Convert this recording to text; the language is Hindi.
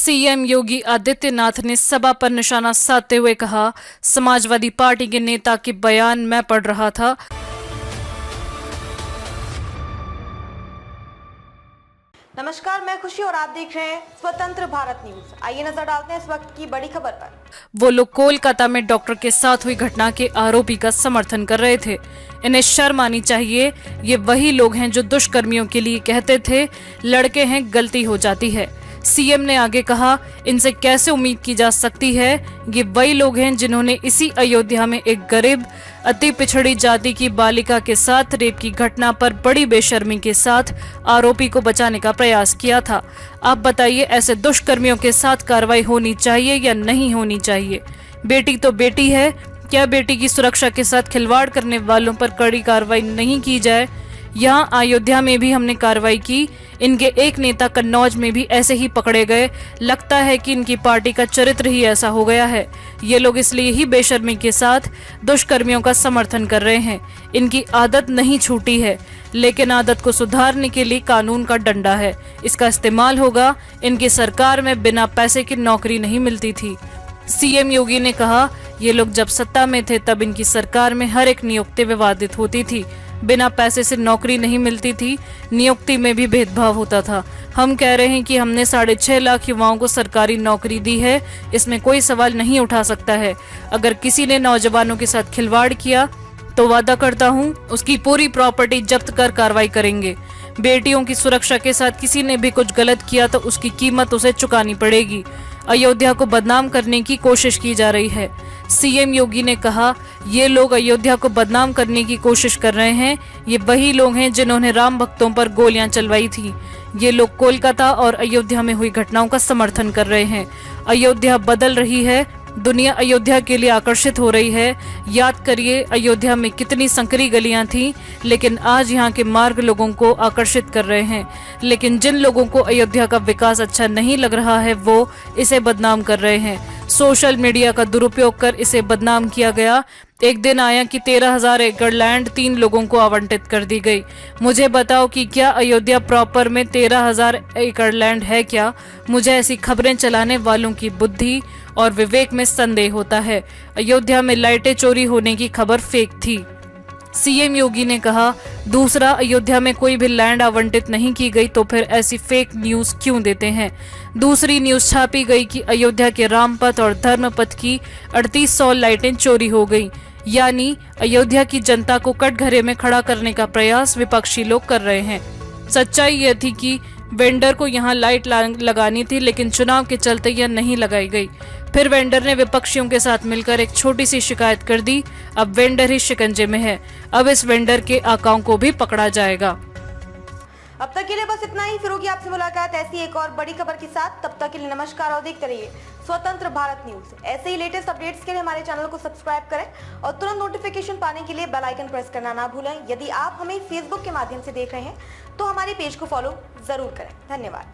सीएम योगी आदित्यनाथ ने सभा पर निशाना साधते हुए कहा, समाजवादी पार्टी के नेता के बयान मैं पढ़ रहा था। नमस्कार, मैं खुशी और आप देख रहे हैं स्वतंत्र भारत न्यूज। आइए नजर डालते हैं इस वक्त की बड़ी खबर पर। वो लोग कोलकाता में डॉक्टर के साथ हुई घटना के आरोपी का समर्थन कर रहे थे। इन्हें शर्म आनी चाहिए। ये वही लोग हैं जो दुष्कर्मियों के लिए कहते थे लड़के हैं गलती हो जाती है। सीएम ने आगे कहा, इनसे कैसे उम्मीद की जा सकती है। ये वही लोग हैं जिन्होंने इसी अयोध्या में एक गरीब अति पिछड़ी जाति की बालिका के साथ रेप की घटना पर बड़ी बेशर्मी के साथ आरोपी को बचाने का प्रयास किया था। आप बताइए, ऐसे दुष्कर्मियों के साथ कार्रवाई होनी चाहिए या नहीं होनी चाहिए? बेटी तो बेटी है, क्या बेटी की सुरक्षा के साथ खिलवाड़ करने वालों पर कड़ी कार्रवाई नहीं की जाए? यहाँ अयोध्या में भी हमने कार्रवाई की। इनके एक नेता कन्नौज में भी ऐसे ही पकड़े गए। लगता है कि इनकी पार्टी का चरित्र ही ऐसा हो गया है। ये लोग इसलिए ही बेशर्मी के साथ दुष्कर्मियों का समर्थन कर रहे हैं। इनकी आदत नहीं छूटी है, लेकिन आदत को सुधारने के लिए कानून का डंडा है, इसका इस्तेमाल होगा। इनकी सरकार में बिना पैसे की नौकरी नहीं मिलती थी। सीएम योगी ने कहा, ये लोग जब सत्ता में थे तब इनकी सरकार में हर एक नियुक्ति विवादित होती थी। बिना पैसे से नौकरी नहीं मिलती थी, नियुक्ति में भी भेदभाव होता था। हम कह रहे हैं कि हमने 6.5 लाख युवाओं को सरकारी नौकरी दी है, इसमें कोई सवाल नहीं उठा सकता है। अगर किसी ने नौजवानों के साथ खिलवाड़ किया तो वादा करता हूं उसकी पूरी प्रॉपर्टी जब्त कर कार्रवाई करेंगे। बेटियों की सुरक्षा के साथ किसी ने भी कुछ गलत किया तो उसकी कीमत उसे चुकानी पड़ेगी। अयोध्या को बदनाम करने की कोशिश की जा रही है। सीएम योगी ने कहा, ये लोग अयोध्या को बदनाम करने की कोशिश कर रहे हैं। ये वही लोग हैं जिन्होंने राम भक्तों पर गोलियां चलवाई थी। ये लोग कोलकाता और अयोध्या में हुई घटनाओं का समर्थन कर रहे हैं। अयोध्या बदल रही है, दुनिया अयोध्या के लिए आकर्षित हो रही है। याद करिए, अयोध्या में कितनी संकरी गलियां थीं, लेकिन आज यहाँ के मार्ग लोगों को आकर्षित कर रहे हैं। लेकिन जिन लोगों को अयोध्या का विकास अच्छा नहीं लग रहा है, वो इसे बदनाम कर रहे हैं। सोशल मीडिया का दुरुपयोग कर इसे बदनाम किया गया। एक दिन आया कि 13,000 एकड़ लैंड 3 लोगों को आवंटित कर दी गई। मुझे बताओ कि क्या अयोध्या प्रॉपर में 13,000 एकड़ लैंड है क्या? मुझे ऐसी खबरें चलाने वालों की बुद्धि और विवेक में संदेह होता है। अयोध्या में लाइटें चोरी होने की खबर फेक थी। सीएम योगी ने कहा, दूसरा, अयोध्या में कोई भी लैंड आवंटित नहीं की गई तो फिर ऐसी फेक न्यूज क्यों देते हैं? दूसरी न्यूज छापी गई कि अयोध्या के रामपथ और धर्मपथ की 3800 लाइटें चोरी हो गई। यानी अयोध्या की जनता को कटघरे में खड़ा करने का प्रयास विपक्षी लोग कर रहे हैं। सच्चाई यह थी कि वेंडर को यहाँ लाइट लगानी थी, लेकिन चुनाव के चलते यह नहीं लगाई गई। फिर वेंडर ने विपक्षियों के साथ मिलकर एक छोटी सी शिकायत कर दी। अब वेंडर ही शिकंजे में है। अब इस वेंडर के आकाओं को भी पकड़ा जाएगा। अब तक के लिए बस इतना ही। फिर होगी आपसे मुलाकात ऐसी एक और बड़ी खबर के साथ। तब तक के लिए नमस्कार और देखते रहिए स्वतंत्र भारत न्यूज। ऐसे ही लेटेस्ट अपडेट्स के लिए हमारे चैनल को सब्सक्राइब करें और तुरंत नोटिफिकेशन पाने के लिए बेल आइकन प्रेस करना ना भूलें। यदि आप हमें फेसबुक के माध्यम से देख रहे हैं तो हमारे पेज को फॉलो जरूर करें। धन्यवाद।